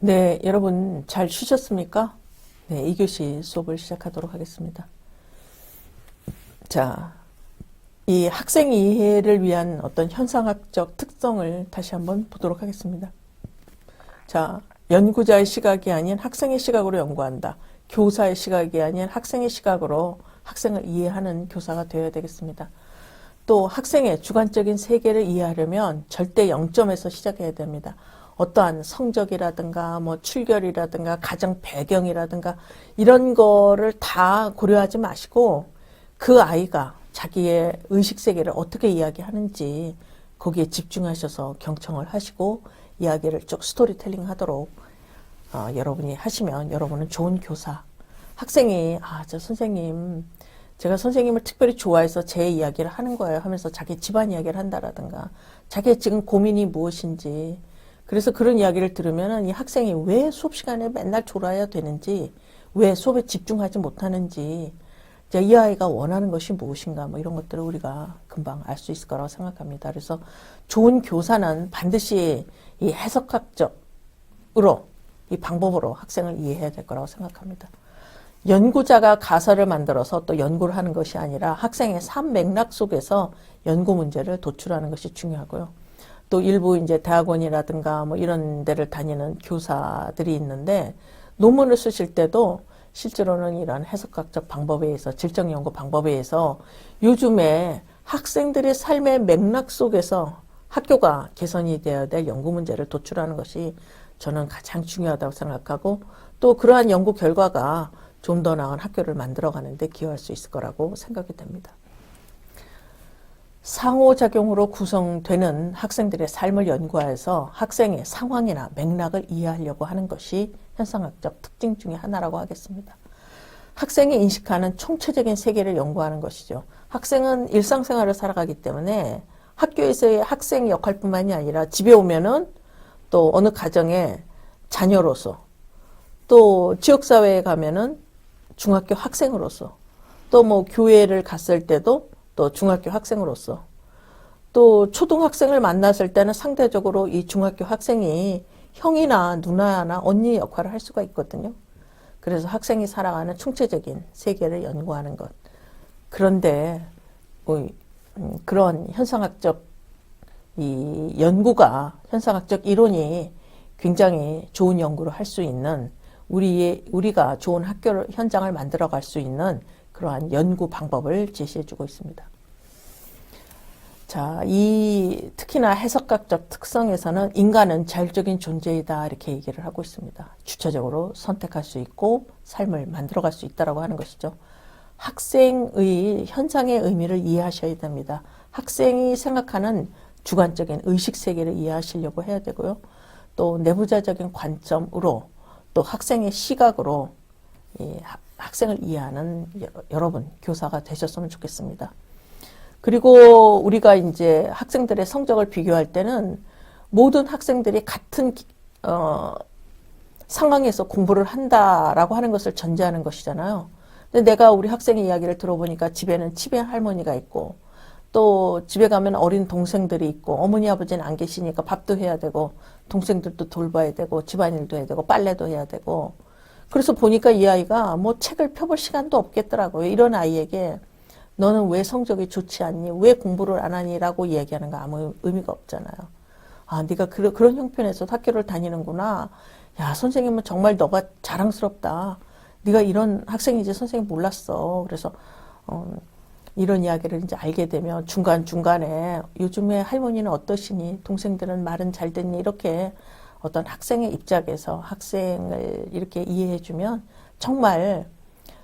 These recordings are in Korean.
네, 여러분 잘 쉬셨습니까? 네, 2교시 수업을 시작하도록 하겠습니다. 자, 이 학생 이해를 위한 어떤 현상학적 특성을 다시 한번 보도록 하겠습니다. 자, 연구자의 시각이 아닌 학생의 시각으로 연구한다. 교사의 시각이 아닌 학생의 시각으로 학생을 이해하는 교사가 되어야 되겠습니다. 또 학생의 주관적인 세계를 이해하려면 절대 0점에서 시작해야 됩니다. 어떠한 성적이라든가 뭐 출결이라든가 가정 배경이라든가 이런 거를 다 고려하지 마시고 그 아이가 자기의 의식세계를 어떻게 이야기하는지 거기에 집중하셔서 경청을 하시고 이야기를 쭉 스토리텔링 하도록 여러분이 하시면 여러분은 좋은 교사. 학생이 저 선생님 제가 선생님을 특별히 좋아해서 제 이야기를 하는 거예요 하면서 자기 집안 이야기를 한다라든가 자기의 지금 고민이 무엇인지 그래서 그런 이야기를 들으면 이 학생이 왜 수업 시간에 맨날 졸아야 되는지 왜 수업에 집중하지 못하는지 이 아이가 원하는 것이 무엇인가 뭐 이런 것들을 우리가 금방 알 수 있을 거라고 생각합니다. 그래서 좋은 교사는 반드시 이 해석학적으로 이 방법으로 학생을 이해해야 될 거라고 생각합니다. 연구자가 가설을 만들어서 또 연구를 하는 것이 아니라 학생의 삶 맥락 속에서 연구 문제를 도출하는 것이 중요하고요. 또 일부 이제 대학원이라든가 뭐 이런 데를 다니는 교사들이 있는데 논문을 쓰실 때도 실제로는 이런 해석학적 방법에 의해서 질적 연구 방법에 의해서 요즘에 학생들의 삶의 맥락 속에서 학교가 개선이 되어야 될 연구 문제를 도출하는 것이 저는 가장 중요하다고 생각하고 또 그러한 연구 결과가 좀 더 나은 학교를 만들어가는 데 기여할 수 있을 거라고 생각이 됩니다. 상호작용으로 구성되는 학생들의 삶을 연구하여서 학생의 상황이나 맥락을 이해하려고 하는 것이 현상학적 특징 중에 하나라고 하겠습니다. 학생이 인식하는 총체적인 세계를 연구하는 것이죠. 학생은 일상생활을 살아가기 때문에 학교에서의 학생 역할뿐만이 아니라 집에 오면은 또 어느 가정의 자녀로서 또 지역사회에 가면은 중학교 학생으로서 또 뭐 교회를 갔을 때도 또 중학교 학생으로서 또 초등학생을 만났을 때는 상대적으로 이 중학교 학생이 형이나 누나나 언니 역할을 할 수가 있거든요. 그래서 학생이 살아가는 총체적인 세계를 연구하는 것. 그런데 그런 현상학적 이 연구가 현상학적 이론이 굉장히 좋은 연구를 할 수 있는 우리가 좋은 학교 현장을 만들어 갈 수 있는 그러한 연구 방법을 제시해 주고 있습니다. 자, 특히나 해석학적 특성에서는 인간은 자율적인 존재이다 이렇게 얘기를 하고 있습니다. 주체적으로 선택할 수 있고 삶을 만들어 갈 수 있다라고 하는 것이죠. 학생의 현상의 의미를 이해하셔야 됩니다. 학생이 생각하는 주관적인 의식세계를 이해하시려고 해야 되고요. 또 내부자적인 관점으로 또 학생의 시각으로 학생을 이해하는 여러분 교사가 되셨으면 좋겠습니다. 그리고 우리가 이제 학생들의 성적을 비교할 때는 모든 학생들이 같은 상황에서 공부를 한다라고 하는 것을 전제하는 것이잖아요. 근데 내가 우리 학생의 이야기를 들어보니까 집에는 치매 할머니가 있고 또 집에 가면 어린 동생들이 있고 어머니 아버지는 안 계시니까 밥도 해야 되고 동생들도 돌봐야 되고 집안일도 해야 되고 빨래도 해야 되고 그래서 보니까 이 아이가 뭐 책을 펴볼 시간도 없겠더라고요. 이런 아이에게 너는 왜 성적이 좋지 않니? 왜 공부를 안 하니? 라고 이야기하는 거 아무 의미가 없잖아요. 네가 그런 형편에서 학교를 다니는구나. 야, 선생님은 정말 너가 자랑스럽다. 네가 이런 학생인지 선생님 몰랐어. 그래서 이런 이야기를 이제 알게 되면 중간중간에 요즘에 할머니는 어떠시니? 동생들은 말은 잘 듣니? 이렇게 어떤 학생의 입장에서 학생을 이렇게 이해해주면 정말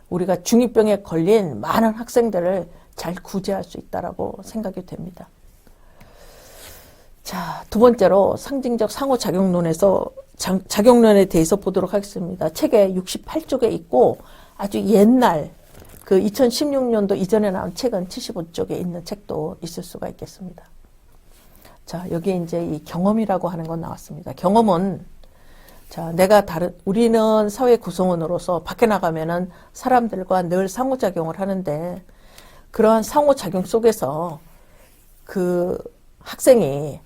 우리가 중2병에 걸린 많은 학생들을 잘 구제할 수 있다라고 생각이 됩니다. 자, 두 번째로 상징적 상호작용론에서 작용론에 대해서 보도록 하겠습니다. 책에 68쪽에 있고 아주 옛날 그 2016년도 이전에 나온 책은 75쪽에 있는 책도 있을 수가 있겠습니다. 자, 여기에 이제 이 경험이라고 하는 건 나왔습니다. 경험은 자, 우리는 사회 구성원으로서 밖에 나가면은 사람들과 늘 상호작용을 하는데 그러한 상호작용 속에서 그 학생이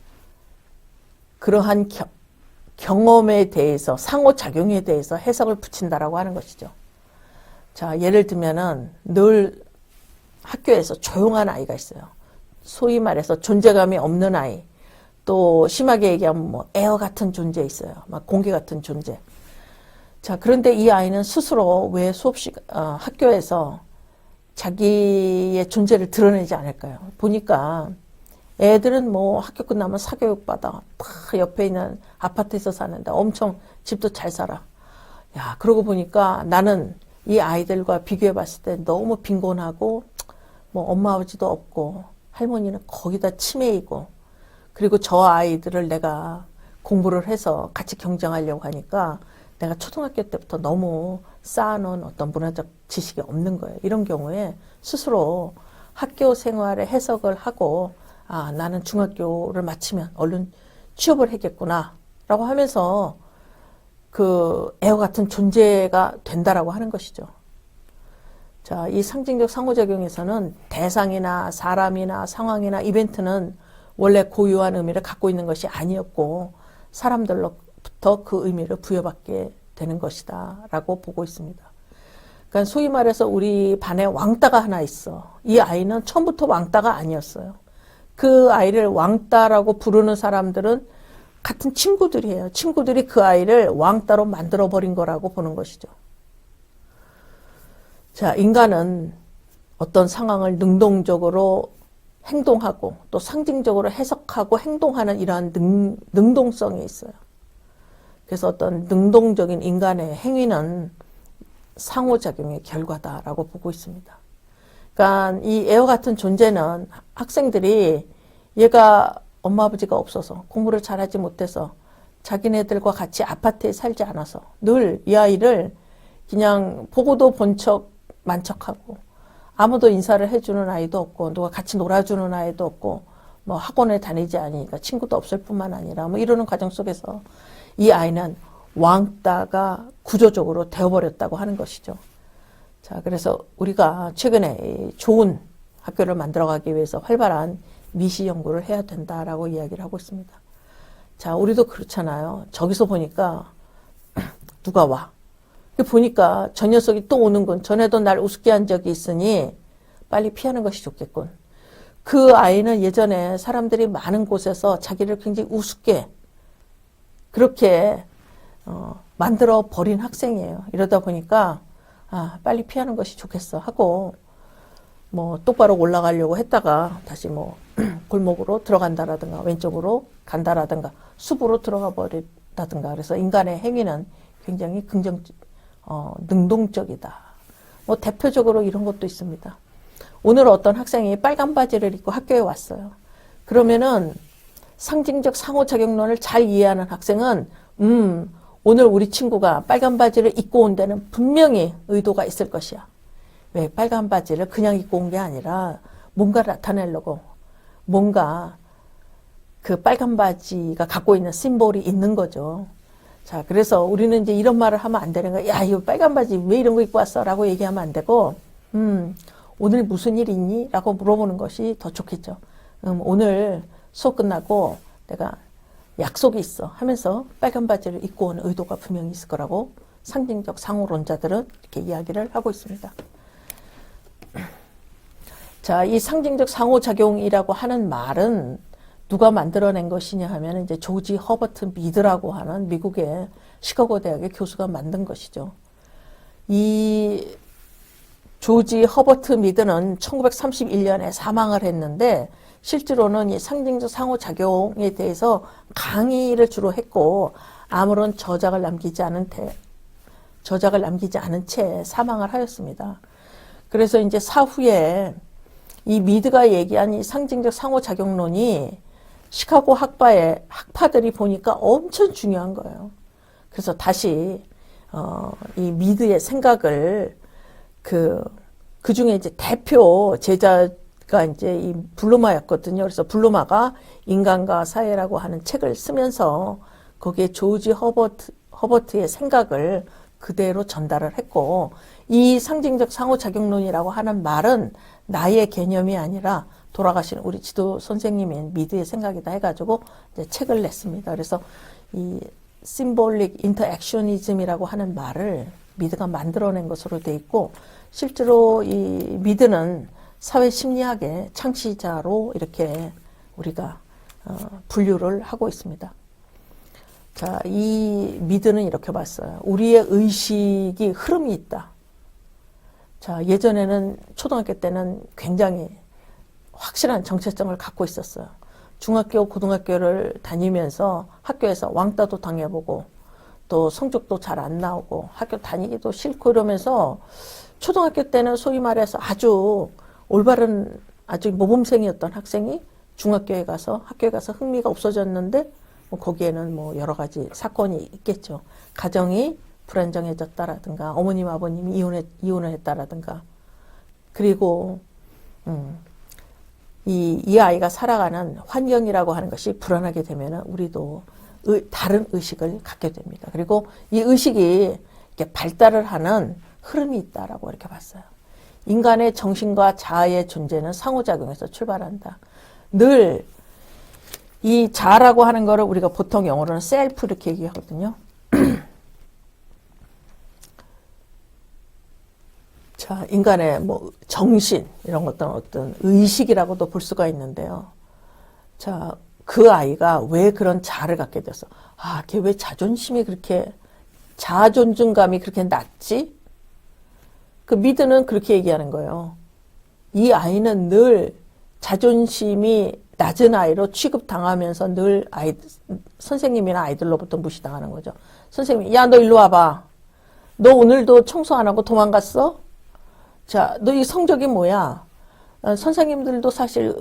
그러한 경험에 대해서, 상호작용에 대해서 해석을 붙인다라고 하는 것이죠. 자, 예를 들면은 늘 학교에서 조용한 아이가 있어요. 소위 말해서 존재감이 없는 아이. 또 심하게 얘기하면 뭐 에어 같은 존재 있어요. 막 공기 같은 존재. 자, 그런데 이 아이는 스스로 왜 학교에서 자기의 존재를 드러내지 않을까요? 보니까 애들은 뭐 학교 끝나면 사교육 받아. 다 옆에 있는 아파트에서 사는데 엄청 집도 잘 살아. 야, 그러고 보니까 나는 이 아이들과 비교해 봤을 때 너무 빈곤하고 뭐 엄마 아버지도 없고 할머니는 거기다 치매이고 그리고 저 아이들을 내가 공부를 해서 같이 경쟁하려고 하니까 내가 초등학교 때부터 너무 쌓아놓은 어떤 문화적 지식이 없는 거예요. 이런 경우에 스스로 학교 생활에 해석을 하고 아, 나는 중학교를 마치면 얼른 취업을 하겠구나 라고 하면서 그 에어 같은 존재가 된다라고 하는 것이죠. 자, 이 상징적 상호작용에서는 대상이나 사람이나 상황이나 이벤트는 원래 고유한 의미를 갖고 있는 것이 아니었고 사람들로부터 그 의미를 부여받게 되는 것이다 라고 보고 있습니다. 그러니까 소위 말해서 우리 반에 왕따가 하나 있어. 이 아이는 처음부터 왕따가 아니었어요. 그 아이를 왕따라고 부르는 사람들은 같은 친구들이에요. 친구들이 그 아이를 왕따로 만들어버린 거라고 보는 것이죠. 자, 인간은 어떤 상황을 능동적으로 행동하고 또 상징적으로 해석하고 행동하는 이러한 능동성이 있어요. 그래서 어떤 능동적인 인간의 행위는 상호작용의 결과다라고 보고 있습니다. 그러니까 이 에어 같은 존재는 학생들이 얘가 엄마 아버지가 없어서 공부를 잘하지 못해서 자기네들과 같이 아파트에 살지 않아서 늘 이 아이를 그냥 보고도 본 척만 척하고 아무도 인사를 해주는 아이도 없고 누가 같이 놀아주는 아이도 없고 뭐 학원에 다니지 않으니까 친구도 없을 뿐만 아니라 뭐 이러는 과정 속에서 이 아이는 왕따가 구조적으로 되어버렸다고 하는 것이죠. 자, 그래서 우리가 최근에 좋은 학교를 만들어가기 위해서 활발한 미시 연구를 해야 된다라고 이야기를 하고 있습니다. 자, 우리도 그렇잖아요. 저기서 보니까 누가 와. 보니까 저 녀석이 또 오는군. 전에도 날 우습게 한 적이 있으니 빨리 피하는 것이 좋겠군. 그 아이는 예전에 사람들이 많은 곳에서 자기를 굉장히 우습게 그렇게 만들어 버린 학생이에요. 이러다 보니까 아, 빨리 피하는 것이 좋겠어 하고 뭐 똑바로 올라가려고 했다가 다시 뭐 골목으로 들어간다라든가 왼쪽으로 간다라든가 숲으로 들어가 버린다든가 그래서 인간의 행위는 굉장히 능동적이다. 뭐 대표적으로 이런 것도 있습니다. 오늘 어떤 학생이 빨간 바지를 입고 학교에 왔어요. 그러면은 상징적 상호작용론을 잘 이해하는 학생은 오늘 우리 친구가 빨간 바지를 입고 온 데는 분명히 의도가 있을 것이야. 왜 빨간 바지를 그냥 입고 온 게 아니라 뭔가 나타내려고 뭔가 그 빨간 바지가 갖고 있는 심볼이 있는 거죠. 자, 그래서 우리는 이제 이런 말을 하면 안 되는 거야. 야, 이거 빨간 바지 왜 이런 거 입고 왔어? 라고 얘기하면 안 되고 오늘 무슨 일 있니? 라고 물어보는 것이 더 좋겠죠. 오늘 수업 끝나고 내가 약속이 있어 하면서 빨간 바지를 입고 온 의도가 분명히 있을 거라고 상징적 상호론자들은 이렇게 이야기를 하고 있습니다. 자, 이 상징적 상호작용이라고 하는 말은 누가 만들어낸 것이냐 하면 이제 조지 허버트 미드라고 하는 미국의 시카고 대학의 교수가 만든 것이죠. 이 조지 허버트 미드는 1931년에 사망을 했는데 실제로는 이 상징적 상호작용에 대해서 강의를 주로 했고 아무런 저작을 남기지 않은 채 사망을 하였습니다. 그래서 이제 사후에 이 미드가 얘기한 이 상징적 상호작용론이 시카고 학파들이 보니까 엄청 중요한 거예요. 그래서 다시 이 미드의 생각을 그 중에 이제 대표 제자가 이제 이 블루마였거든요. 그래서 블루마가 인간과 사회라고 하는 책을 쓰면서 거기에 조지 허버트의 생각을 그대로 전달을 했고 이 상징적 상호작용론이라고 하는 말은 나의 개념이 아니라 돌아가신 우리 지도 선생님인 미드의 생각이다 해가지고 이제 책을 냈습니다. 그래서 이 심볼릭 인터액션이즘이라고 하는 말을 미드가 만들어낸 것으로 돼 있고, 실제로 이 미드는 사회심리학의 창시자로 이렇게 우리가 분류를 하고 있습니다. 자, 이 미드는 이렇게 봤어요. 우리의 의식이 흐름이 있다. 자, 예전에는 초등학교 때는 굉장히 확실한 정체성을 갖고 있었어요. 중학교, 고등학교를 다니면서 학교에서 왕따도 당해보고 또 성적도 잘 안 나오고 학교 다니기도 싫고 이러면서 초등학교 때는 소위 말해서 아주 올바른 아주 모범생이었던 학생이 중학교에 가서 학교에 가서 흥미가 없어졌는데 뭐 거기에는 뭐 여러 가지 사건이 있겠죠. 가정이 불안정해졌다라든가 어머님 아버님이 이혼을 했다라든가 그리고 이 아이가 살아가는 환경이라고 하는 것이 불안하게 되면 우리도 다른 의식을 갖게 됩니다. 그리고 이 의식이 이렇게 발달을 하는 흐름이 있다라고 이렇게 봤어요. 인간의 정신과 자아의 존재는 상호작용에서 출발한다. 늘 이 자아라고 하는 거를 우리가 보통 영어로는 셀프 이렇게 얘기하거든요. 자, 인간의 뭐 정신 이런 것들은 어떤 의식이라고도 볼 수가 있는데요. 자, 그 아이가 왜 그런 자아를 갖게 됐어? 아, 걔 왜 자존심이 그렇게 자아 존중감이 그렇게 낮지? 그 미드는 그렇게 얘기하는 거예요. 이 아이는 늘 자존심이 낮은 아이로 취급당하면서 늘 선생님이나 아이들로부터 무시당하는 거죠. 선생님이, 야, 너 일로 와봐. 너 오늘도 청소 안 하고 도망갔어? 자, 너 이 성적이 뭐야? 선생님들도 사실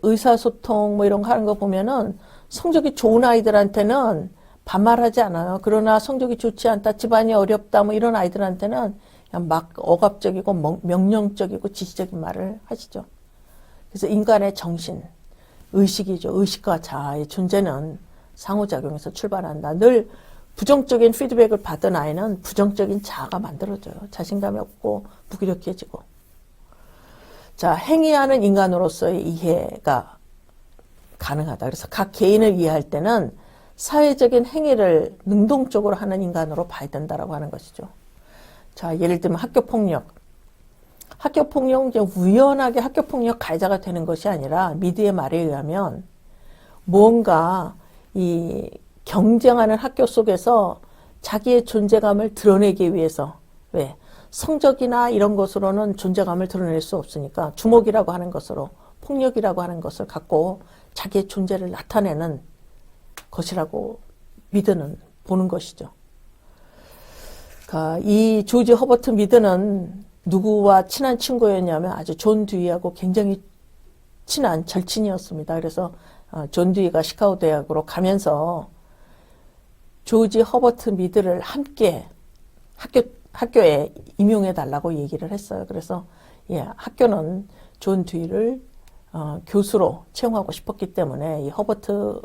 의사소통 뭐 이런 거 하는 거 보면은 성적이 좋은 아이들한테는 반말하지 않아요. 그러나 성적이 좋지 않다, 집안이 어렵다 뭐 이런 아이들한테는 그냥 막 억압적이고 명령적이고 지시적인 말을 하시죠. 그래서 인간의 정신, 의식이죠. 의식과 자아의 존재는 상호작용에서 출발한다. 늘 부정적인 피드백을 받은 아이는 부정적인 자아가 만들어져요. 자신감이 없고 무기력해지고. 자, 행위하는 인간으로서의 이해가 가능하다. 그래서 각 개인을 이해할 때는 사회적인 행위를 능동적으로 하는 인간으로 봐야 된다라고 하는 것이죠. 자, 예를 들면 학교폭력. 학교폭력은 이제 우연하게 학교폭력 가해자가 되는 것이 아니라 미드의 말에 의하면 무언가 이 경쟁하는 학교 속에서 자기의 존재감을 드러내기 위해서 왜? 성적이나 이런 것으로는 존재감을 드러낼 수 없으니까 주목이라고 하는 것으로 폭력이라고 하는 것을 갖고 자기의 존재를 나타내는 것이라고 미드는 보는 것이죠. 이 조지 허버트 미드는 누구와 친한 친구였냐면 아주 존 듀이하고 굉장히 친한 절친이었습니다. 그래서 존 듀이가 시카고 대학으로 가면서 조지 허버트 미드를 함께 학교에 임용해 달라고 얘기를 했어요. 그래서 예, 학교는 존 듀이를 교수로 채용하고 싶었기 때문에 이 허버트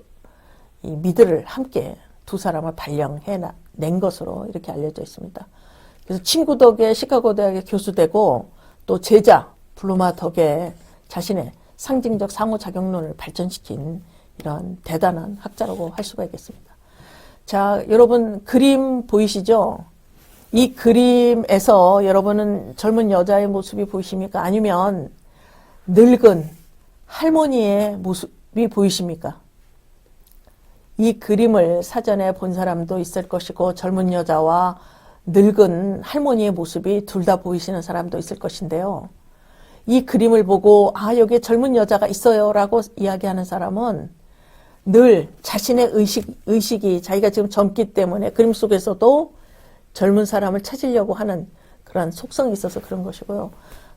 이 미드를 함께 두 사람을 발령해 낸 것으로 이렇게 알려져 있습니다. 그래서 친구 덕에 시카고 대학의 교수 되고 또 제자 블루마 덕에 자신의 상징적 상호작용론을 발전시킨 이런 대단한 학자라고 할 수가 있겠습니다. 자, 여러분 그림 보이시죠? 이 그림에서 여러분은 젊은 여자의 모습이 보이십니까? 아니면 늙은 할머니의 모습이 보이십니까? 이 그림을 사전에 본 사람도 있을 것이고 젊은 여자와 늙은 할머니의 모습이 둘 다 보이시는 사람도 있을 것인데요. 이 그림을 보고 아, 여기에 젊은 여자가 있어요 라고 이야기하는 사람은 늘 자신의 의식이 자기가 지금 젊기 때문에 그림 속에서도 젊은 사람을 찾으려고 하는 그런 속성이 있어서 그런 것이고요.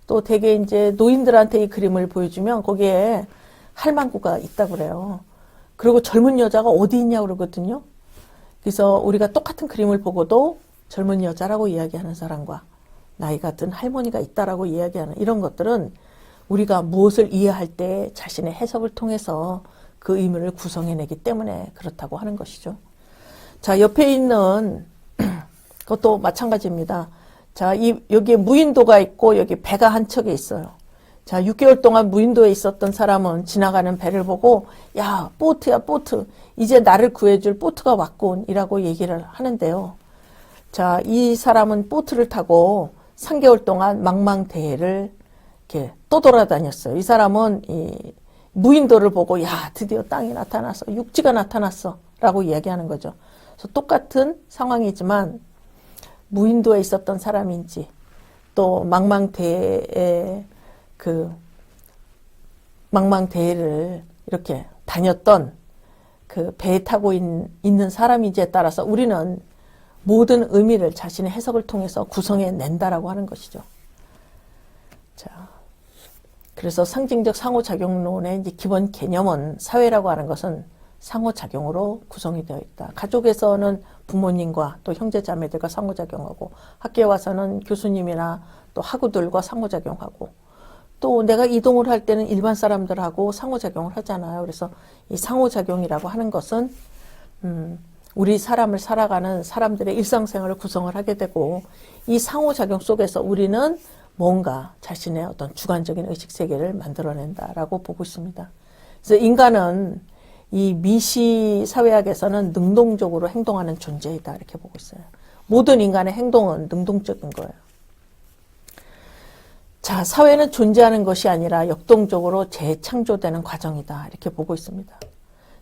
또 되게 이제 노인들한테 이 그림을 보여주면 거기에 할망구가 있다고 그래요. 그리고 젊은 여자가 어디 있냐고 그러거든요. 그래서 우리가 똑같은 그림을 보고도 젊은 여자라고 이야기하는 사람과 나이가 든 할머니가 있다라고 이야기하는 이런 것들은 우리가 무엇을 이해할 때 자신의 해석을 통해서 그 의미를 구성해내기 때문에 그렇다고 하는 것이죠. 자, 옆에 있는 그것도 마찬가지입니다. 자, 여기에 무인도가 있고 여기 배가 한 척에 있어요. 자, 6개월 동안 무인도에 있었던 사람은 지나가는 배를 보고 야, 보트야, 보트. 이제 나를 구해줄 보트가 왔군 이라고 얘기를 하는데요. 자, 이 사람은 보트를 타고 3개월 동안 망망대해를 이렇게 떠돌아다녔어요. 이 사람은 이 무인도를 보고 야, 드디어 땅이 나타났어. 육지가 나타났어. 라고 이야기하는 거죠. 그래서 똑같은 상황이지만 무인도에 있었던 사람인지 또 망망대해에 망망대해를 이렇게 다녔던 그 배에 타고 있는 사람인지에 따라서 우리는 모든 의미를 자신의 해석을 통해서 구성해낸다라고 하는 것이죠. 자, 그래서 상징적 상호작용론의 이제 기본 개념은 사회라고 하는 것은 상호작용으로 구성이 되어 있다. 가족에서는 부모님과 또 형제자매들과 상호작용하고 학교에 와서는 교수님이나 또 학우들과 상호작용하고 또 내가 이동을 할 때는 일반 사람들하고 상호작용을 하잖아요. 그래서 이 상호작용이라고 하는 것은 우리 삶을 살아가는 사람들의 일상생활을 구성을 하게 되고 이 상호작용 속에서 우리는 뭔가 자신의 어떤 주관적인 의식세계를 만들어낸다라고 보고 있습니다. 그래서 인간은 이 미시 사회학에서는 능동적으로 행동하는 존재이다 이렇게 보고 있어요. 모든 인간의 행동은 능동적인 거예요. 자, 사회는 존재하는 것이 아니라 역동적으로 재창조되는 과정이다 이렇게 보고 있습니다.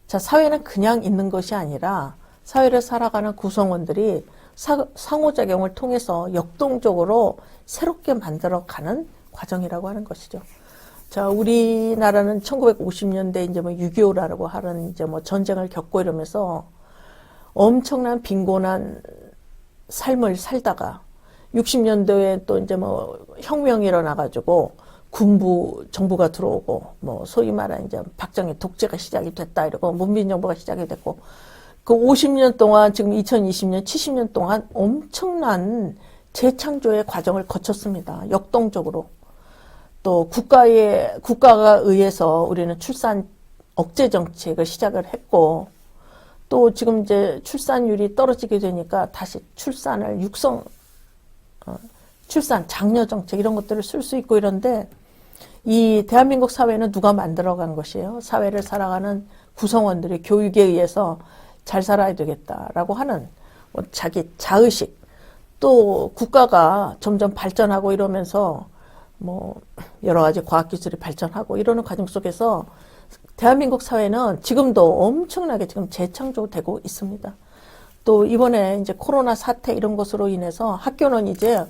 자, 사회는 그냥 있는 것이 아니라 사회를 살아가는 구성원들이 상호작용을 통해서 역동적으로 새롭게 만들어가는 과정이라고 하는 것이죠. 자, 우리나라는 1950년대 이제 뭐 6.25라고 하는 이제 뭐 전쟁을 겪고 이러면서 엄청난 빈곤한 삶을 살다가 60년대에 또 이제 뭐 혁명이 일어나가지고 군부 정부가 들어오고 뭐 소위 말하는 이제 박정희 독재가 시작이 됐다 이러고 문민정부가 시작이 됐고 그 50년 동안 지금 2020년 70년 동안 엄청난 재창조의 과정을 거쳤습니다. 역동적으로. 또 국가가 의해서 우리는 출산 억제 정책을 시작을 했고 또 지금 이제 출산율이 떨어지게 되니까 다시 출산을 출산 장려 정책 이런 것들을 쓸 수 있고 이런데 이 대한민국 사회는 누가 만들어간 것이에요? 사회를 살아가는 구성원들이 교육에 의해서 잘 살아야 되겠다라고 하는 뭐 자기 자의식 또 국가가 점점 발전하고 이러면서 뭐 여러 가지 과학기술이 발전하고 이러는 과정 속에서 대한민국 사회는 지금도 엄청나게 지금 재창조되고 있습니다. 또 이번에 이제 코로나 사태 이런 것으로 인해서 학교는 이제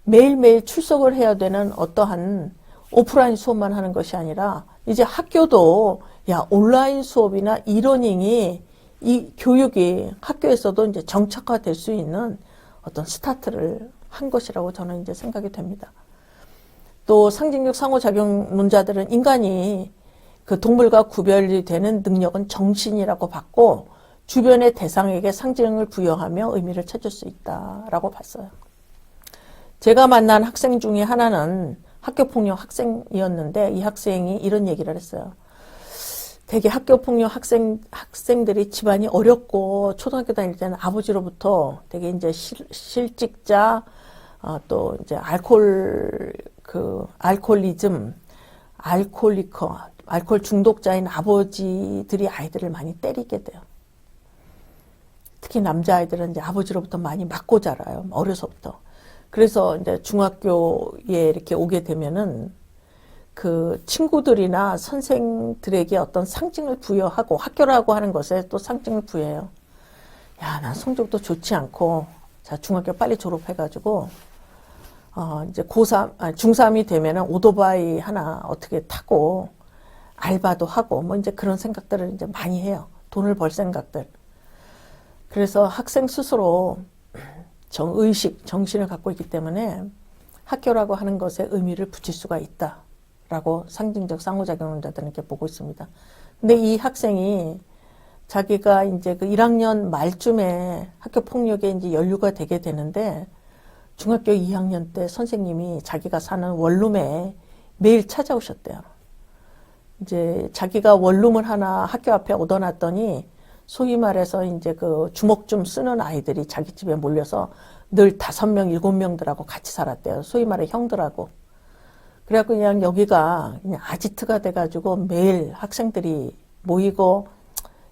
매일매일 출석을 해야 되는 어떠한 오프라인 수업만 하는 것이 아니라 이제 학교도 야 온라인 수업이나 이러닝이 이 교육이 학교에서도 이제 정착화될 수 있는 어떤 스타트를 한 것이라고 저는 이제 생각이 됩니다. 또 상징적 상호작용론자들은 인간이 그 동물과 구별이 되는 능력은 정신이라고 봤고 주변의 대상에게 상징을 부여하며 의미를 찾을 수 있다라고 봤어요. 제가 만난 학생 중에 하나는 학교폭력 학생이었는데 이 학생이 이런 얘기를 했어요. 되게 학교폭력 학생들이 집안이 어렵고 초등학교 다닐 때는 아버지로부터 되게 이제 실직자 또 이제 알코올리즘, 알코올 중독자인 아버지들이 아이들을 많이 때리게 돼요. 특히 남자아이들은 이제 아버지로부터 많이 맞고 자라요. 어려서부터. 그래서 이제 중학교에 이렇게 오게 되면은 그 친구들이나 선생들에게 어떤 상징을 부여하고 학교라고 하는 것에 또 상징을 부여해요. 야, 난 성적도 좋지 않고 자, 중학교 빨리 졸업해가지고 이제 중3이 되면은 오토바이 하나 어떻게 타고 알바도 하고 뭐 이제 그런 생각들을 이제 많이 해요. 돈을 벌 생각들. 그래서 학생 스스로 정신을 갖고 있기 때문에 학교라고 하는 것에 의미를 붙일 수가 있다라고 상징적 상호작용론자들은 이렇게 보고 있습니다. 근데 이 학생이 자기가 이제 그 1학년 말쯤에 학교 폭력에 이제 연루가 되게 되는데 중학교 2학년 때 선생님이 자기가 사는 원룸에 매일 찾아오셨대요. 이제 자기가 원룸을 하나 학교 앞에 얻어놨더니 소위 말해서 이제 그 주먹 좀 쓰는 아이들이 자기 집에 몰려서 늘 5명, 7명들하고 같이 살았대요. 소위 말해 형들하고. 그래갖고 그냥 여기가 그냥 아지트가 돼가지고 매일 학생들이 모이고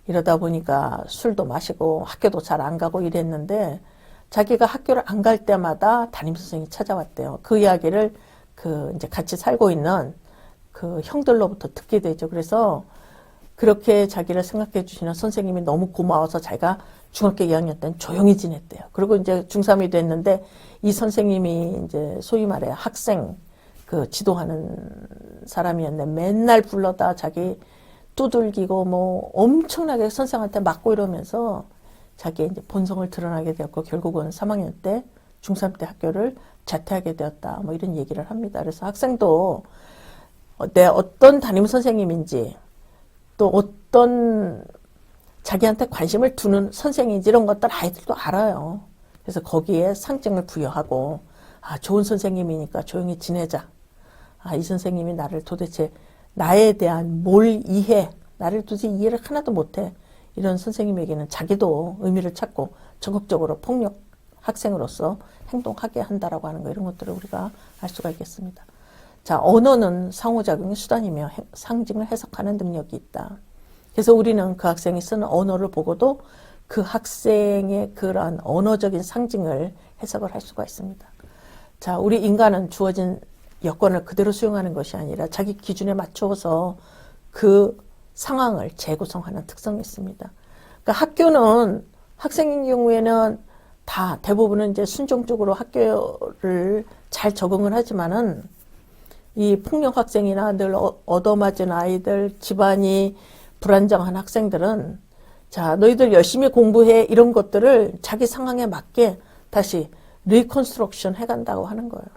이러다 보니까 술도 마시고 학교도 잘 안 가고 이랬는데 자기가 학교를 안 갈 때마다 담임선생님이 찾아왔대요. 그 이야기를 그 이제 같이 살고 있는 그 형들로부터 듣게 되죠. 그래서 그렇게 자기를 생각해 주시는 선생님이 너무 고마워서 자기가 중학교 2학년 때는 조용히 지냈대요. 그리고 이제 중3이 됐는데 이 선생님이 이제 소위 말해 학생 그 지도하는 사람이었는데 맨날 불러다 자기 두들기고 뭐 엄청나게 선생한테 맞고 이러면서 자기의 이제 본성을 드러나게 되었고 결국은 3학년 때 중3 때 학교를 자퇴하게 되었다. 뭐 이런 얘기를 합니다. 그래서 학생도 내 어떤 담임 선생님인지 또 어떤 자기한테 관심을 두는 선생인지 이런 것들 아이들도 알아요. 그래서 거기에 상징을 부여하고 아 좋은 선생님이니까 조용히 지내자. 아 이 선생님이 나를 도대체 나에 대한 뭘 이해, 나를 도대체 이해를 하나도 못해. 이런 선생님에게는 자기도 의미를 찾고 적극적으로 폭력 학생으로서 행동하게 한다라고 하는 거 이런 것들을 우리가 알 수가 있겠습니다. 자, 언어는 상호작용의 수단이며 상징을 해석하는 능력이 있다. 그래서 우리는 그 학생이 쓰는 언어를 보고도 그 학생의 그러한 언어적인 상징을 해석을 할 수가 있습니다. 자, 우리 인간은 주어진 여건을 그대로 수용하는 것이 아니라 자기 기준에 맞추어서 그 상황을 재구성하는 특성이 있습니다. 그러니까 학교는 학생인 경우에는 다 대부분은 이제 순종적으로 학교를 잘 적응을 하지만은 이 폭력 학생이나 늘 얻어맞은 아이들, 집안이 불안정한 학생들은 자, 너희들 열심히 공부해 이런 것들을 자기 상황에 맞게 다시 리컨스트럭션 해간다고 하는 거예요.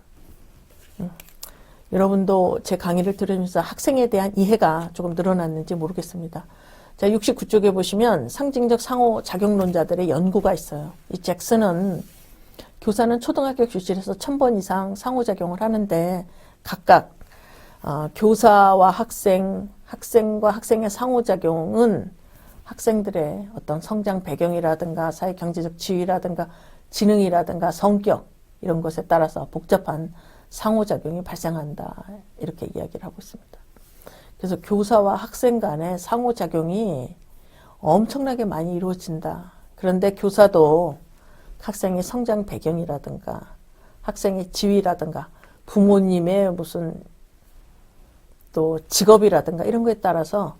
여러분도 제 강의를 들으면서 학생에 대한 이해가 조금 늘어났는지 모르겠습니다. 자, 69쪽에 보시면 상징적 상호작용론자들의 연구가 있어요. 이 잭슨은 교사는 초등학교 교실에서 1000번 이상 상호작용을 하는데 각각 교사와 학생, 학생과 학생의 상호작용은 학생들의 어떤 성장 배경이라든가 사회 경제적 지위라든가 지능이라든가 성격 이런 것에 따라서 복잡한 상호작용이 발생한다. 이렇게 이야기를 하고 있습니다. 그래서 교사와 학생 간의 상호작용이 엄청나게 많이 이루어진다. 그런데 교사도 학생의 성장 배경이라든가 학생의 지위라든가 부모님의 무슨 또 직업이라든가 이런 거에 따라서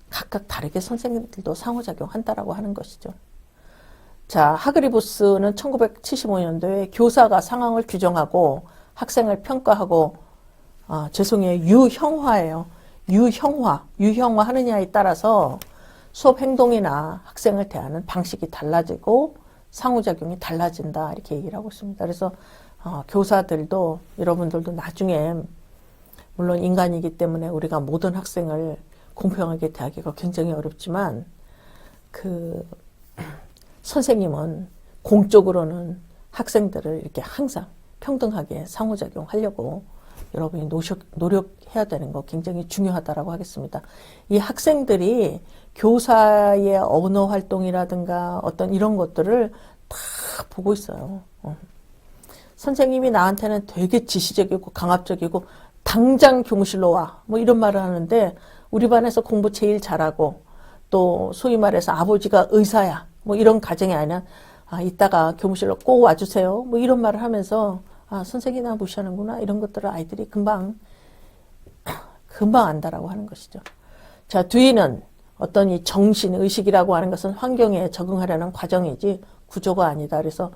각각 다르게 선생님들도 상호작용한다라고 하는 것이죠. 자, 하그리보스는 1975년도에 교사가 상황을 규정하고 학생을 평가하고 죄송해요. 유형화예요. 유형화 하느냐에 따라서 수업 행동이나 학생을 대하는 방식이 달라지고 상호작용이 달라진다 이렇게 얘기를 하고 있습니다. 그래서 교사들도 여러분들도 나중에 물론 인간이기 때문에 우리가 모든 학생을 공평하게 대하기가 굉장히 어렵지만 그 선생님은 공적으로는 학생들을 이렇게 항상 평등하게 상호작용하려고 여러분이 노력해야 되는 거 굉장히 중요하다라고 하겠습니다. 이 학생들이 교사의 언어 활동이라든가 어떤 이런 것들을 다 보고 있어요. 선생님이 나한테는 되게 지시적이고 강압적이고 당장 교무실로 와. 뭐 이런 말을 하는데 우리 반에서 공부 제일 잘하고 또 소위 말해서 아버지가 의사야. 뭐 이런 가정이 아니라 이따가 교무실로 꼭 와주세요. 뭐 이런 말을 하면서 선생님이 나 무시하는구나. 이런 것들을 아이들이 금방 안다라고 하는 것이죠. 자, 뒤에는 어떤 이 정신, 의식이라고 하는 것은 환경에 적응하려는 과정이지 구조가 아니다. 그래서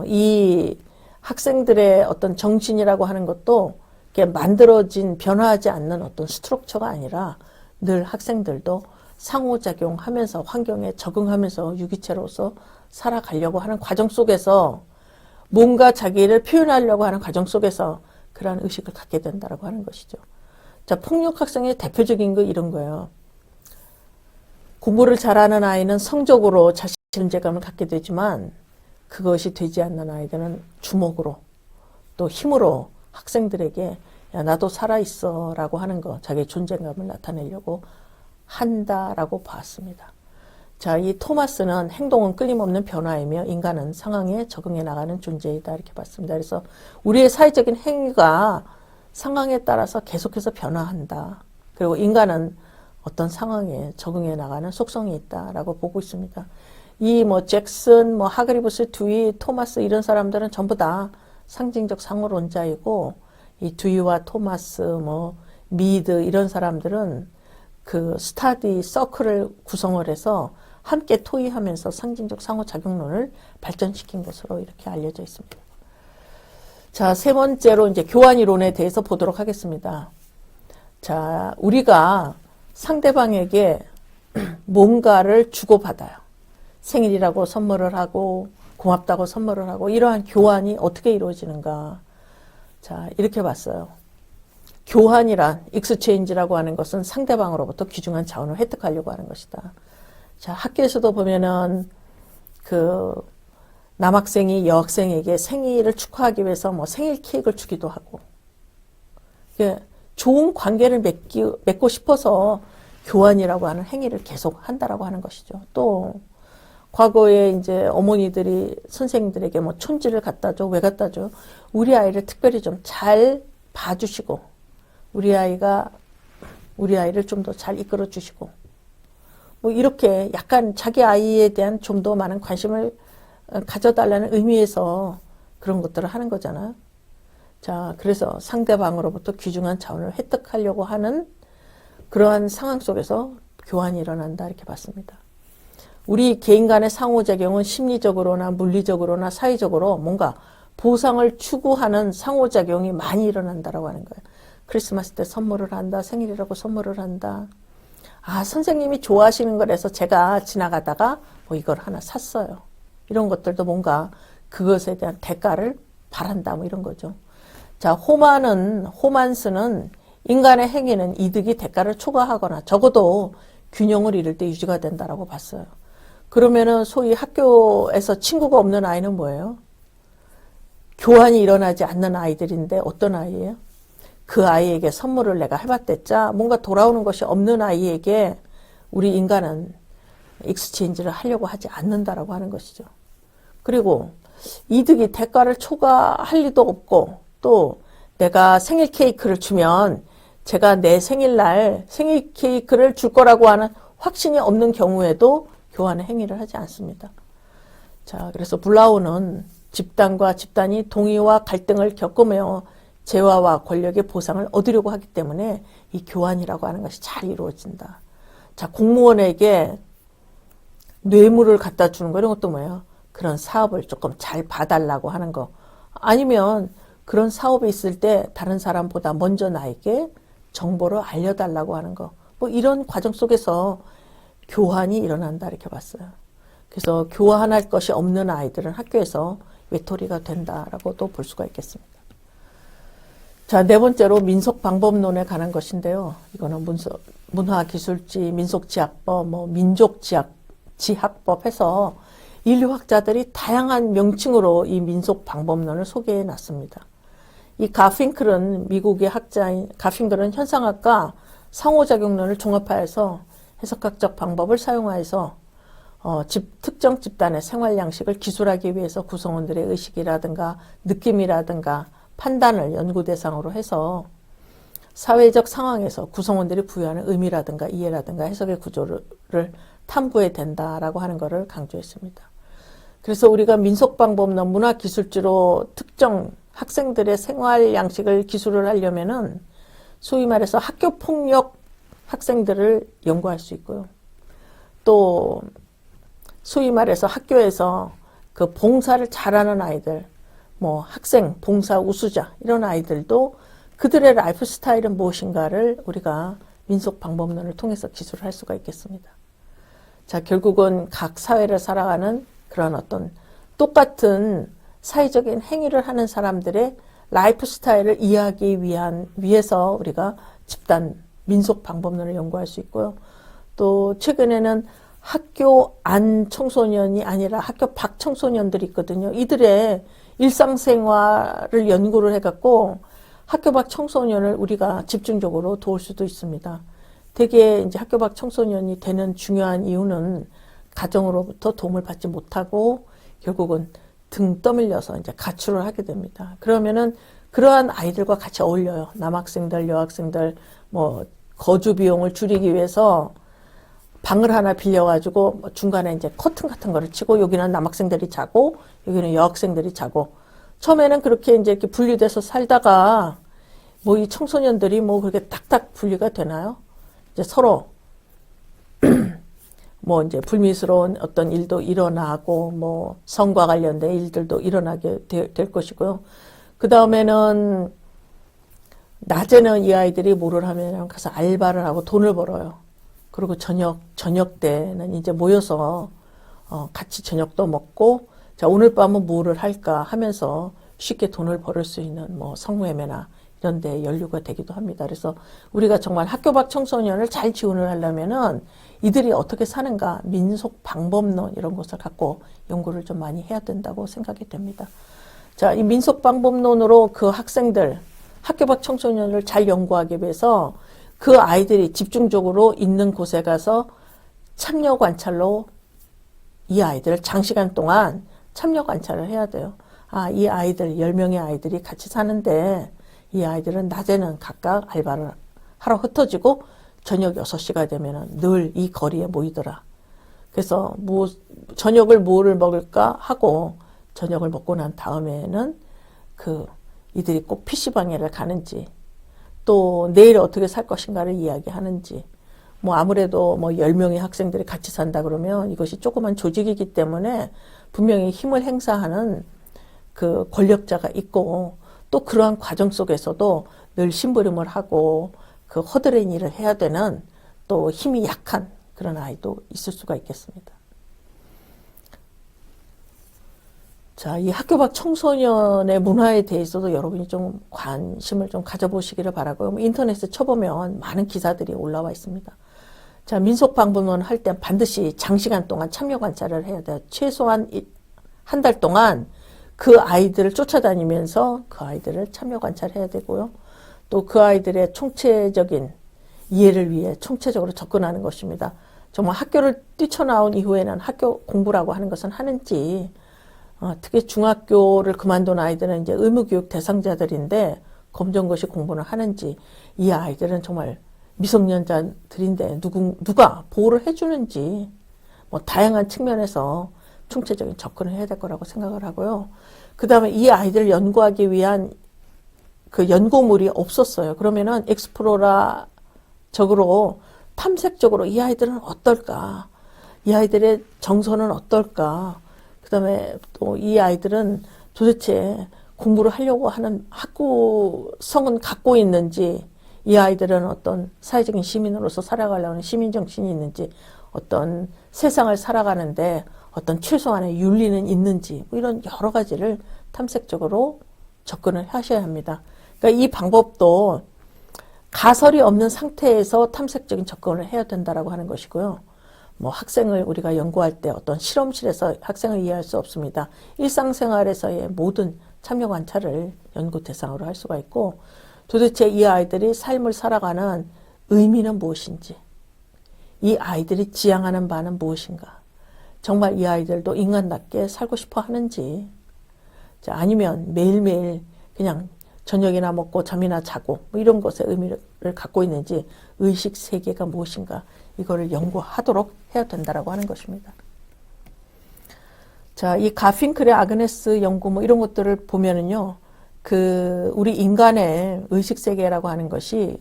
이 학생들의 어떤 정신이라고 하는 것도 이렇게 만들어진 변화하지 않는 어떤 스트럭처가 아니라 늘 학생들도 상호작용하면서 환경에 적응하면서 유기체로서 살아가려고 하는 과정 속에서 뭔가 자기를 표현하려고 하는 과정 속에서 그러한 의식을 갖게 된다라고 하는 것이죠. 자, 폭력 학생의 대표적인 거 이런 거예요. 공부를 잘하는 아이는 성적으로 자신 존재감을 갖게 되지만 그것이 되지 않는 아이들은 주먹으로 또 힘으로 학생들에게 야, 나도 살아있어 라고 하는 거, 자기의 존재감을 나타내려고 한다라고 봤습니다. 자, 이 토마스는 행동은 끊임없는 변화이며 인간은 상황에 적응해 나가는 존재이다 이렇게 봤습니다. 그래서 우리의 사회적인 행위가 상황에 따라서 계속해서 변화한다. 그리고 인간은 어떤 상황에 적응해 나가는 속성이 있다라고 보고 있습니다. 이 뭐 잭슨, 뭐 하그리브스, 듀이, 토마스 이런 사람들은 전부 다 상징적 상호론자이고, 이 듀이와 토마스, 뭐 미드 이런 사람들은 그 스타디 서클을 구성을 해서 함께 토의하면서 상징적 상호작용론을 발전시킨 것으로 이렇게 알려져 있습니다. 자, 세 번째로 이제 교환이론에 대해서 보도록 하겠습니다. 자, 우리가 상대방에게 뭔가를 주고받아요. 생일이라고 선물을 하고 고맙다고 선물을 하고 이러한 교환이 어떻게 이루어지는가. 자, 이렇게 봤어요. 교환이란 익스체인지라고 하는 것은 상대방으로부터 귀중한 자원을 획득하려고 하는 것이다. 자, 학교에서도 보면은 그 남학생이 여학생에게 생일을 축하하기 위해서 뭐 생일 케이크를 주기도 하고, 좋은 관계를 맺고 싶어서 교환이라고 하는 행위를 계속 한다라고 하는 것이죠. 또 과거에 이제 어머니들이 선생님들에게 뭐 촌지를 갖다 줘, 왜 갖다 줘? 우리 아이를 특별히 좀 잘 봐주시고, 우리 아이를 좀 더 잘 이끌어 주시고, 뭐 이렇게 약간 자기 아이에 대한 좀 더 많은 관심을 가져달라는 의미에서 그런 것들을 하는 거잖아요. 자, 그래서 상대방으로부터 귀중한 자원을 획득하려고 하는 그러한 상황 속에서 교환이 일어난다 이렇게 봤습니다. 우리 개인 간의 상호작용은 심리적으로나 물리적으로나 사회적으로 뭔가 보상을 추구하는 상호작용이 많이 일어난다라고 하는 거예요. 크리스마스 때 선물을 한다, 생일이라고 선물을 한다. 아, 선생님이 좋아하시는 거라서 제가 지나가다가 뭐 이걸 하나 샀어요. 이런 것들도 뭔가 그것에 대한 대가를 바란다 뭐 이런 거죠. 자, 호만스는 인간의 행위는 이득이 대가를 초과하거나 적어도 균형을 이룰 때 유지가 된다라고 봤어요. 그러면은 소위 학교에서 친구가 없는 아이는 뭐예요? 교환이 일어나지 않는 아이들인데 어떤 아이예요? 그 아이에게 선물을 내가 해봤댔자 뭔가 돌아오는 것이 없는 아이에게 우리 인간은 익스체인지를 하려고 하지 않는다라고 하는 것이죠. 그리고 이득이 대가를 초과할 리도 없고, 또 내가 생일 케이크를 주면 제가 내 생일날 생일 케이크를 줄 거라고 하는 확신이 없는 경우에도 교환의 행위를 하지 않습니다. 자, 그래서 블라우는 집단과 집단이 동의와 갈등을 겪으며 재화와 권력의 보상을 얻으려고 하기 때문에 이 교환이라고 하는 것이 잘 이루어진다. 자, 공무원에게 뇌물을 갖다 주는 거 이런 것도 뭐예요? 그런 사업을 조금 잘 봐달라고 하는 거. 아니면 그런 사업이 있을 때 다른 사람보다 먼저 나에게 정보를 알려달라고 하는 거. 뭐 이런 과정 속에서 교환이 일어난다 이렇게 봤어요. 그래서 교환할 것이 없는 아이들은 학교에서 외톨이가 된다라고도 볼 수가 있겠습니다. 자, 네 번째로 민속방법론에 관한 것인데요. 이거는 문화기술지, 민속지학법, 뭐 민족지학법 해서 인류학자들이 다양한 명칭으로 이 민속방법론을 소개해 놨습니다. 이 가핑클은 미국의 학자인 가핑클은 현상학과 상호작용론을 종합하여서 해석학적 방법을 사용하여서 특정 집단의 생활 양식을 기술하기 위해서 구성원들의 의식이라든가 느낌이라든가 판단을 연구 대상으로 해서 사회적 상황에서 구성원들이 부여하는 의미라든가 이해라든가 해석의 구조를 탐구해야 된다라고 하는 것을 강조했습니다. 그래서 우리가 민속방법론 문화기술지로 특정 학생들의 생활 양식을 기술을 하려면은 소위 말해서 학교폭력 학생들을 연구할 수 있고요. 또 소위 말해서 학교에서 그 봉사를 잘하는 아이들, 뭐 학생, 봉사 우수자 이런 아이들도 그들의 라이프 스타일은 무엇인가를 우리가 민속방법론을 통해서 기술을 할 수가 있겠습니다. 자, 결국은 각 사회를 살아가는 그런 어떤 똑같은 사회적인 행위를 하는 사람들의 라이프 스타일을 이해하기 위해서 우리가 집단 민속방법론을 연구할 수 있고요. 또 최근에는 학교 안 청소년이 아니라 학교 밖 청소년들이 있거든요. 이들의 일상생활을 연구를 해갖고 학교 밖 청소년을 우리가 집중적으로 도울 수도 있습니다. 되게 이제 학교 밖 청소년이 되는 중요한 이유는 가정으로부터 도움을 받지 못하고 결국은 등 떠밀려서 이제 가출을 하게 됩니다. 그러면은 그러한 아이들과 같이 어울려요. 남학생들, 여학생들, 뭐, 거주 비용을 줄이기 위해서 방을 하나 빌려가지고 뭐 중간에 이제 커튼 같은 거를 치고 여기는 남학생들이 자고 여기는 여학생들이 자고 처음에는 그렇게 이제 이렇게 분리돼서 살다가 뭐 이 청소년들이 뭐 그렇게 딱딱 분리가 되나요? 이제 서로 뭐 이제 불미스러운 어떤 일도 일어나고 뭐 성과 관련된 일들도 일어나게 될 것이고요. 그 다음에는 낮에는 이 아이들이 뭐를 하면 가서 알바를 하고 돈을 벌어요. 그리고 저녁 때는 이제 모여서 같이 저녁도 먹고 자 오늘 밤은 뭐를 할까 하면서 쉽게 돈을 벌을 수 있는 뭐 성매매나 이런 데 연루가 되기도 합니다. 그래서 우리가 정말 학교 밖 청소년을 잘 지원을 하려면은 이들이 어떻게 사는가 민속 방법론 이런 것을 갖고 연구를 좀 많이 해야 된다고 생각이 됩니다. 자, 이 민속 방법론으로 그 학생들 학교 밖 청소년을 잘 연구하기 위해서 그 아이들이 집중적으로 있는 곳에 가서 참여 관찰로 이 아이들을 장시간 동안 참여 관찰을 해야 돼요. 아, 이 아이들 10명의 아이들이 같이 사는데 이 아이들은 낮에는 각각 알바를 하러 흩어지고 저녁 6시가 되면은 늘 이 거리에 모이더라. 그래서 뭐 저녁을 뭐를 먹을까 하고 저녁을 먹고 난 다음에는 이들이 꼭 PC방에를 가는지 또 내일 어떻게 살 것인가를 이야기하는지 뭐 아무래도 뭐 10명의 학생들이 같이 산다 그러면 이것이 조그만 조직이기 때문에 분명히 힘을 행사하는 그 권력자가 있고 또 그러한 과정 속에서도 늘 심부름을 하고 그 허드렛 일을 해야 되는 또 힘이 약한 그런 아이도 있을 수가 있겠습니다. 자, 이 학교 밖 청소년의 문화에 대해서도 여러분이 좀 관심을 좀 가져보시기를 바라고요. 인터넷에 쳐보면 많은 기사들이 올라와 있습니다. 자, 민속 방법론 할 때 반드시 장시간 동안 참여 관찰을 해야 돼요. 최소한 한 달 동안 그 아이들을 쫓아다니면서 그 아이들을 참여 관찰해야 되고요. 또 그 아이들의 총체적인 이해를 위해 총체적으로 접근하는 것입니다. 정말 학교를 뛰쳐나온 이후에는 학교 공부라고 하는 것은 하는지 특히 중학교를 그만둔 아이들은 이제 의무교육 대상자들인데 검정고시 공부는 하는지 이 아이들은 정말 미성년자들인데 누가 보호를 해주는지 뭐 다양한 측면에서 총체적인 접근을 해야 될 거라고 생각을 하고요. 그 다음에 이 아이들을 연구하기 위한 그 연구물이 없었어요. 그러면은 익스플로라적으로 탐색적으로 이 아이들은 어떨까? 이 아이들의 정서는 어떨까? 그 다음에 또 이 아이들은 도대체 공부를 하려고 하는 학구성은 갖고 있는지 이 아이들은 어떤 사회적인 시민으로서 살아가려는 시민정신이 있는지 어떤 세상을 살아가는데 어떤 최소한의 윤리는 있는지 뭐 이런 여러 가지를 탐색적으로 접근을 하셔야 합니다. 그러니까 이 방법도 가설이 없는 상태에서 탐색적인 접근을 해야 된다라고 하는 것이고요. 뭐 학생을 우리가 연구할 때 어떤 실험실에서 학생을 이해할 수 없습니다. 일상생활에서의 모든 참여 관찰을 연구 대상으로 할 수가 있고 도대체 이 아이들이 삶을 살아가는 의미는 무엇인지 이 아이들이 지향하는 바는 무엇인가 정말 이 아이들도 인간답게 살고 싶어 하는지 아니면 매일매일 그냥 저녁이나 먹고 잠이나 자고 뭐 이런 것에 의미를 갖고 있는지 의식 세계가 무엇인가 이거를 연구하도록 해야 된다라고 하는 것입니다. 자, 이 가핑클의 아그네스 연구 뭐 이런 것들을 보면은요, 우리 인간의 의식 세계라고 하는 것이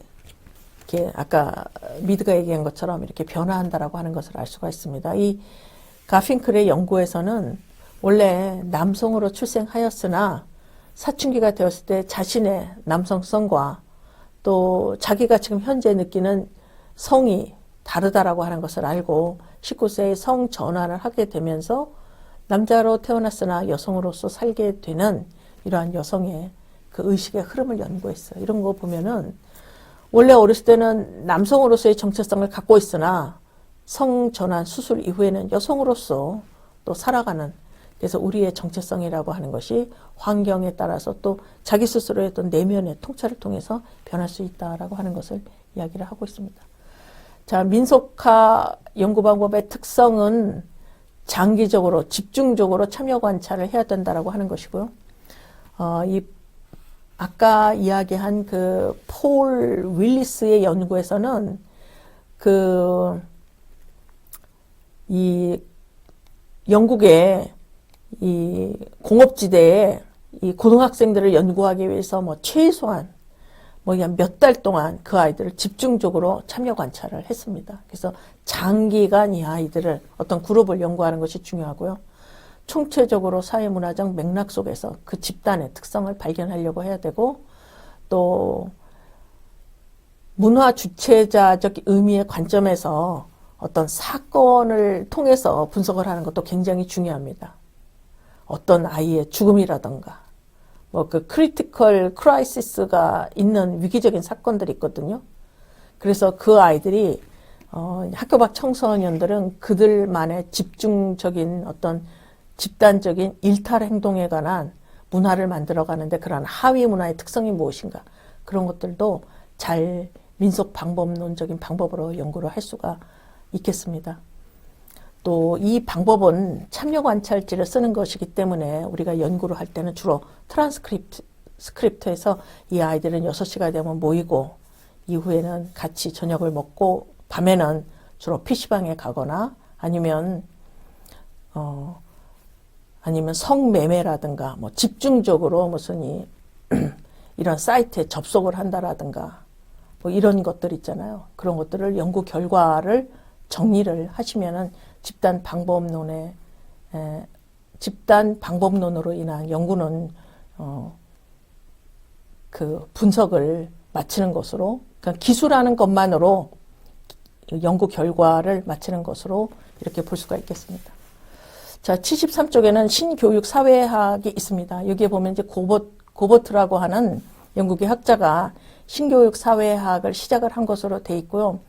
이렇게 아까 미드가 얘기한 것처럼 이렇게 변화한다라고 하는 것을 알 수가 있습니다. 이 가핑클의 연구에서는 원래 남성으로 출생하였으나 사춘기가 되었을 때 자신의 남성성과 또 자기가 지금 현재 느끼는 성이 다르다라고 하는 것을 알고 19세에 성 전환을 하게 되면서 남자로 태어났으나 여성으로서 살게 되는 이러한 여성의 그 의식의 흐름을 연구했어요. 이런 거 보면은 원래 어렸을 때는 남성으로서의 정체성을 갖고 있으나 성 전환 수술 이후에는 여성으로서 또 살아가는 그래서 우리의 정체성이라고 하는 것이 환경에 따라서 또 자기 스스로의 어떤 내면의 통찰을 통해서 변할 수 있다라고 하는 것을 이야기를 하고 있습니다. 자, 민속화 연구 방법의 특성은 장기적으로 집중적으로 참여 관찰을 해야 된다라고 하는 것이고요. 이 아까 이야기한 그 폴 윌리스의 연구에서는 이 영국의 이 공업지대에 이 고등학생들을 연구하기 위해서 뭐 최소한 뭐 그냥 몇 달 동안 그 아이들을 집중적으로 참여 관찰을 했습니다. 그래서 장기간 이 아이들을 어떤 그룹을 연구하는 것이 중요하고요. 총체적으로 사회문화적 맥락 속에서 그 집단의 특성을 발견하려고 해야 되고, 또 문화 주체자적 의미의 관점에서 어떤 사건을 통해서 분석을 하는 것도 굉장히 중요합니다. 어떤 아이의 죽음이라던가 뭐 그 크리티컬 크라이시스가 있는 위기적인 사건들이 있거든요. 그래서 그 아이들이 학교 밖 청소년들은 그들만의 집중적인 어떤 집단적인 일탈 행동에 관한 문화를 만들어가는데 그러한 하위 문화의 특성이 무엇인가, 그런 것들도 잘 민속 방법론적인 방법으로 연구를 할 수가 있겠습니다. 또 이 방법은 참여 관찰지를 쓰는 것이기 때문에 우리가 연구를 할 때는 주로 스크립트에서 이 아이들은 6시가 되면 모이고 이후에는 같이 저녁을 먹고 밤에는 주로 PC방에 가거나 아니면 성매매라든가 뭐 집중적으로 무슨 이런 사이트에 접속을 한다라든가 뭐 이런 것들 있잖아요. 그런 것들을 연구 결과를 정리를 하시면은 집단 방법론으로 인한 연구는 그 분석을 마치는 것으로, 그러니까 기술하는 것만으로 연구 결과를 마치는 것으로 이렇게 볼 수가 있겠습니다. 자, 73쪽에는 신교육 사회학이 있습니다. 여기에 보면 이제 고버트라고 하는 영국의 학자가 신교육 사회학을 시작을 한 것으로 돼 있고요.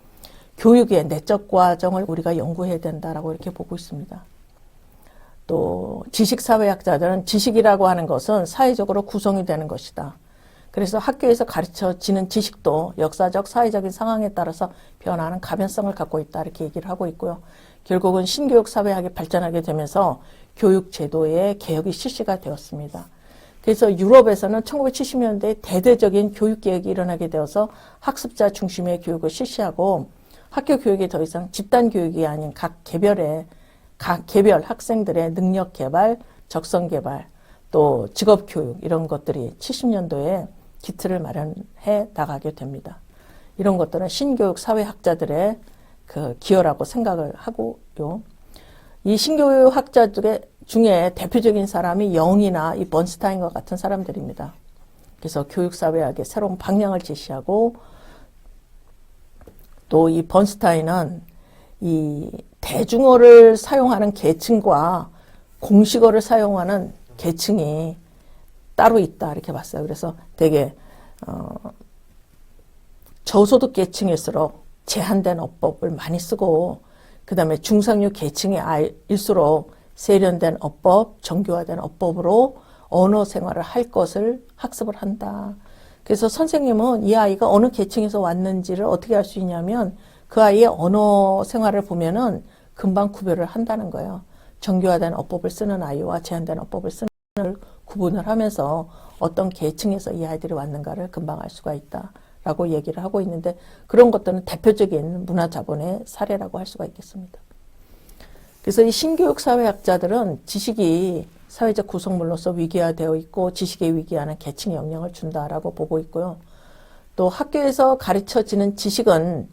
교육의 내적 과정을 우리가 연구해야 된다라고 이렇게 보고 있습니다. 또 지식사회학자들은 지식이라고 하는 것은 사회적으로 구성이 되는 것이다. 그래서 학교에서 가르쳐지는 지식도 역사적, 사회적인 상황에 따라서 변화하는 가변성을 갖고 있다, 이렇게 얘기를 하고 있고요. 결국은 신교육 사회학이 발전하게 되면서 교육 제도의 개혁이 실시가 되었습니다. 그래서 유럽에서는 1970년대에 대대적인 교육 개혁이 일어나게 되어서 학습자 중심의 교육을 실시하고 학교 교육이 더 이상 집단 교육이 아닌 각 개별 학생들의 능력 개발, 적성 개발, 또 직업 교육, 이런 것들이 70년도에 기틀을 마련해 나가게 됩니다. 이런 것들은 신교육 사회학자들의 그 기여라고 생각을 하고요. 이 신교육 학자들 중에 대표적인 사람이 영이나 이 번스타인과 같은 사람들입니다. 그래서 교육사회학의 새로운 방향을 제시하고, 또 이 번스타인은 이 대중어를 사용하는 계층과 공식어를 사용하는 계층이 따로 있다, 이렇게 봤어요. 그래서 되게 저소득 계층일수록 제한된 어법을 많이 쓰고, 그 다음에 중상류 계층일수록 세련된 어법, 정교화된 어법으로 언어 생활을 할 것을 학습을 한다. 그래서 선생님은 이 아이가 어느 계층에서 왔는지를 어떻게 알 수 있냐면 그 아이의 언어 생활을 보면은 금방 구별을 한다는 거예요. 정교화된 어법을 쓰는 아이와 제한된 어법을 쓰는 아이를 구분을 하면서 어떤 계층에서 이 아이들이 왔는가를 금방 알 수가 있다라고 얘기를 하고 있는데, 그런 것들은 대표적인 문화자본의 사례라고 할 수가 있겠습니다. 그래서 이 신교육 사회학자들은 지식이 사회적 구성물로서 위기화되어 있고 지식에 위기하는 계층에 영향을 준다라고 보고 있고요. 또 학교에서 가르쳐지는 지식은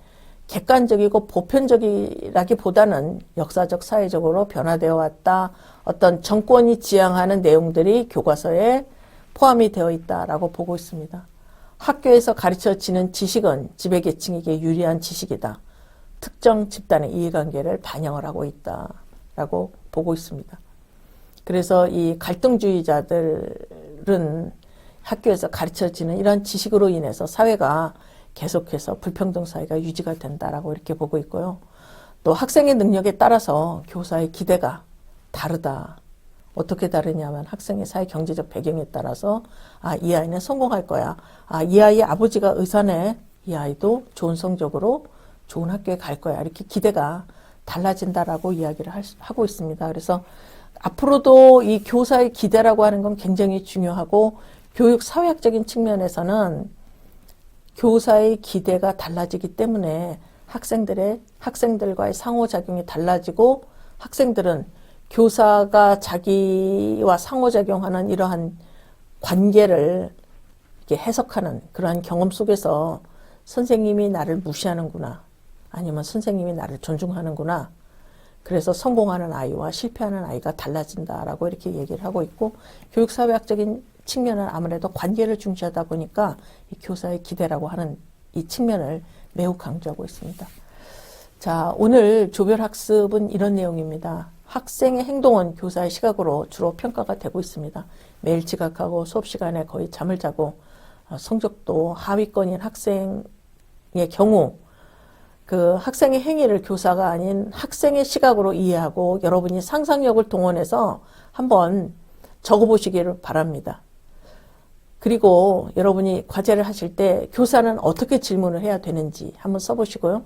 객관적이고 보편적이라기보다는 역사적, 사회적으로 변화되어 왔다. 어떤 정권이 지향하는 내용들이 교과서에 포함이 되어 있다라고 보고 있습니다. 학교에서 가르쳐지는 지식은 지배계층에게 유리한 지식이다. 특정 집단의 이해관계를 반영을 하고 있다라고 보고 있습니다. 그래서 이 갈등주의자들은 학교에서 가르쳐지는 이런 지식으로 인해서 사회가 계속해서 불평등 사회가 유지가 된다라고 이렇게 보고 있고요. 또 학생의 능력에 따라서 교사의 기대가 다르다. 어떻게 다르냐면 학생의 사회 경제적 배경에 따라서 이 아이는 성공할 거야. 이 아이의 아버지가 의사네. 이 아이도 좋은 성적으로 좋은 학교에 갈 거야. 이렇게 기대가 달라진다라고 이야기를 하고 있습니다. 그래서 앞으로도 이 교사의 기대라고 하는 건 굉장히 중요하고, 교육 사회학적인 측면에서는 교사의 기대가 달라지기 때문에 학생들과의 상호작용이 달라지고 학생들은 교사가 자기와 상호작용하는 이러한 관계를 이렇게 해석하는 그러한 경험 속에서 선생님이 나를 무시하는구나. 아니면 선생님이 나를 존중하는구나. 그래서 성공하는 아이와 실패하는 아이가 달라진다라고 이렇게 얘기를 하고 있고 교육사회학적인 측면은 아무래도 관계를 중시하다 보니까 이 교사의 기대라고 하는 이 측면을 매우 강조하고 있습니다. 자, 오늘 조별학습은 이런 내용입니다. 학생의 행동은 교사의 시각으로 주로 평가가 되고 있습니다. 매일 지각하고 수업 시간에 거의 잠을 자고 성적도 하위권인 학생의 경우 그 학생의 행위를 교사가 아닌 학생의 시각으로 이해하고 여러분이 상상력을 동원해서 한번 적어보시기를 바랍니다. 그리고 여러분이 과제를 하실 때 교사는 어떻게 질문을 해야 되는지 한번 써보시고요.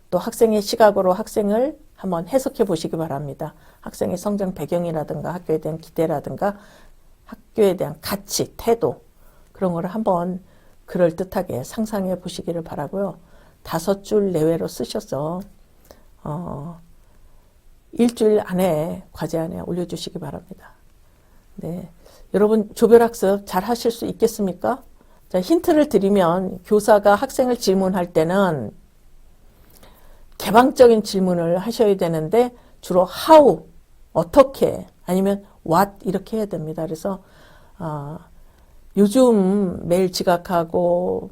또 학생의 시각으로 학생을 한번 해석해 보시기 바랍니다. 학생의 성장 배경이라든가 학교에 대한 기대라든가 학교에 대한 가치, 태도 그런 거를 한번 그럴듯하게 상상해 보시기를 바라고요. 5줄 내외로 쓰셔서 일주일 안에 과제 안에 올려주시기 바랍니다. 네, 여러분 조별학습 잘 하실 수 있겠습니까? 자, 힌트를 드리면 교사가 학생을 질문할 때는 개방적인 질문을 하셔야 되는데 주로 how, 어떻게 아니면 what 이렇게 해야 됩니다. 그래서 요즘 매일 지각하고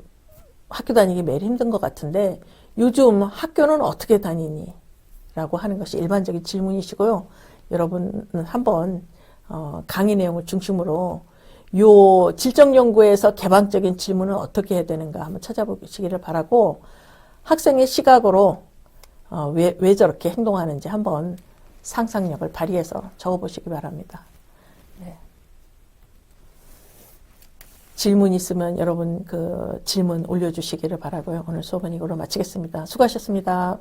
학교 다니기 매일 힘든 것 같은데 요즘 학교는 어떻게 다니니? 라고 하는 것이 일반적인 질문이시고요. 여러분은 한번 강의 내용을 중심으로 요 질적연구에서 개방적인 질문은 어떻게 해야 되는가 한번 찾아보시기를 바라고 학생의 시각으로 왜 저렇게 행동하는지 한번 상상력을 발휘해서 적어보시기 바랍니다. 네. 질문 있으면 여러분 그 질문 올려주시기를 바라고요. 오늘 수업은 이걸로 마치겠습니다. 수고하셨습니다.